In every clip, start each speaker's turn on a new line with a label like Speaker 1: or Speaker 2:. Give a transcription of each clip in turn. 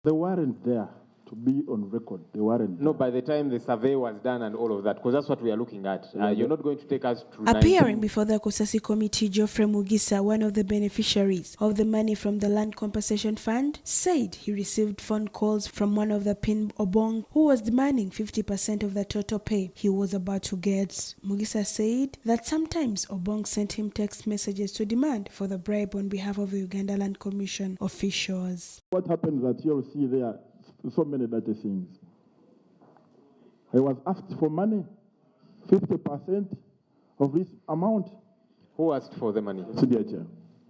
Speaker 1: They weren't there to be on record. They weren't.
Speaker 2: No, by the time the survey was done and all of that, because that's what we are looking at. You're not going to take us to
Speaker 3: Appearing before the Cosase committee, Geoffrey Mugisa, one of the beneficiaries of the money from the Land Compensation Fund, said he received phone calls from one of the Pin Obong who was demanding 50% of the total pay he was about to get. Mugisa said that sometimes Obong sent him text messages to demand for the bribe on behalf of the Uganda Land Commission officials.
Speaker 1: What happens that you'll see there so many dirty things. I was asked for money, 50% of this amount.
Speaker 2: Who asked for the money?
Speaker 1: CDHR.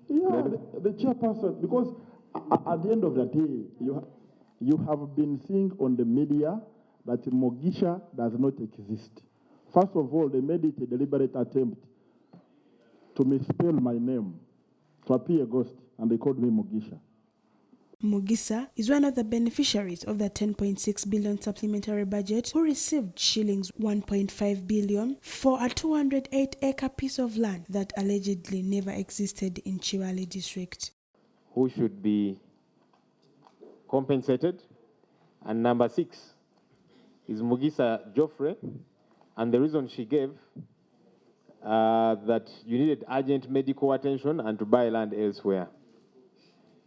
Speaker 1: Yeah, the chairperson, because at the end of the day, you have been seeing on the media that Mugisha does not exist. First of all, they made it a deliberate attempt to misspell my name, to appear a ghost, and they called me Mugisha.
Speaker 3: Mugisa is one of the beneficiaries of the 10.6 billion supplementary budget who received shillings 1.5 billion for a 208-acre piece of land that allegedly never existed in Chiwali district.
Speaker 2: Who should be compensated? And number 6 is Mugisa Geoffrey, and the reason she gave that you needed urgent medical attention and to buy land elsewhere.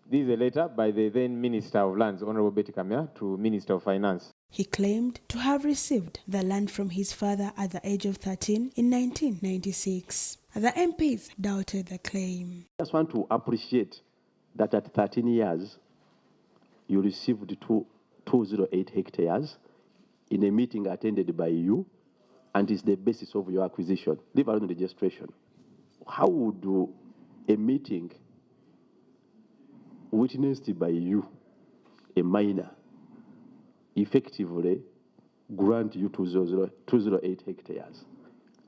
Speaker 2: This is a letter by the then Minister of Lands, Honorable Betty Kamya, to Minister of Finance.
Speaker 3: He claimed to have received the land from his father at the age of 13 in 1996. The MPs doubted the claim.
Speaker 4: I just want to appreciate that at 13 years, you received 208 hectares in a meeting attended by you, and is the basis of your acquisition, leave alone registration. How would a meeting witnessed by you, a minor, effectively grant you 208 hectares?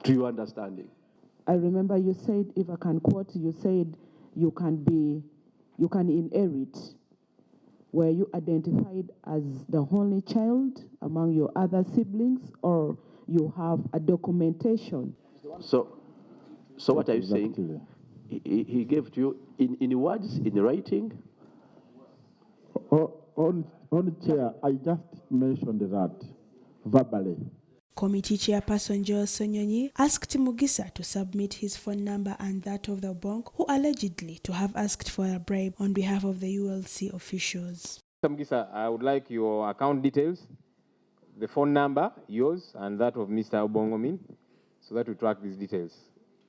Speaker 4: To your understanding?
Speaker 5: I remember you said, if I can quote, you said you can inherit. Were you identified as the only child among your other siblings, or you have a documentation? So what are you saying? He gave to you in words, in writing?
Speaker 1: On chair, I just mentioned that verbally.
Speaker 3: Committee Chairperson Joel Sonyonyi asked Mugisa to submit his phone number and that of the Obong, who allegedly to have asked for a bribe on behalf of the ULC officials.
Speaker 2: Mugisa, I would like your account details, the phone number, yours, and that of Mr. Obongomin, so that we track these details.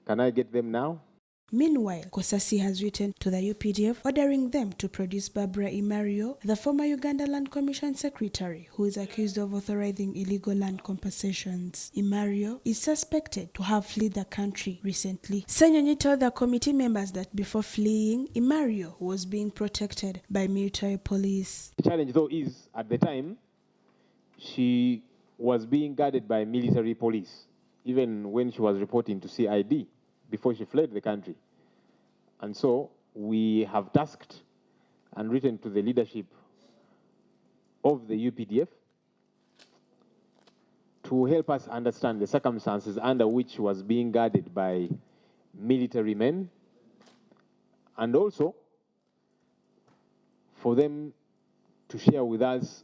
Speaker 2: Can I get them now?
Speaker 3: Meanwhile, Cosase has written to the UPDF ordering them to produce Barbara Imario, the former Uganda Land Commission secretary, who is accused of authorizing illegal land compensations. Imario is suspected to have fled the country recently. Sanyonyi told the committee members that before fleeing, Imario was being protected by military police.
Speaker 2: The challenge, though, is at the time she was being guarded by military police, even when she was reporting to CID, before she fled the country. And so we have tasked and written to the leadership of the UPDF to help us understand the circumstances under which she was being guarded by military men, and also for them to share with us,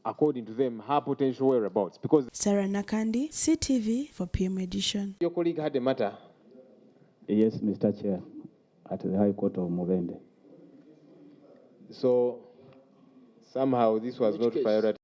Speaker 2: according to them, her potential whereabouts. Because
Speaker 3: Sarah Nakandi, CTV for PM Edition.
Speaker 2: Your colleague had a matter.
Speaker 6: Yes, Mr. Chair, at the High Court of Movende.
Speaker 2: So somehow this was not priority.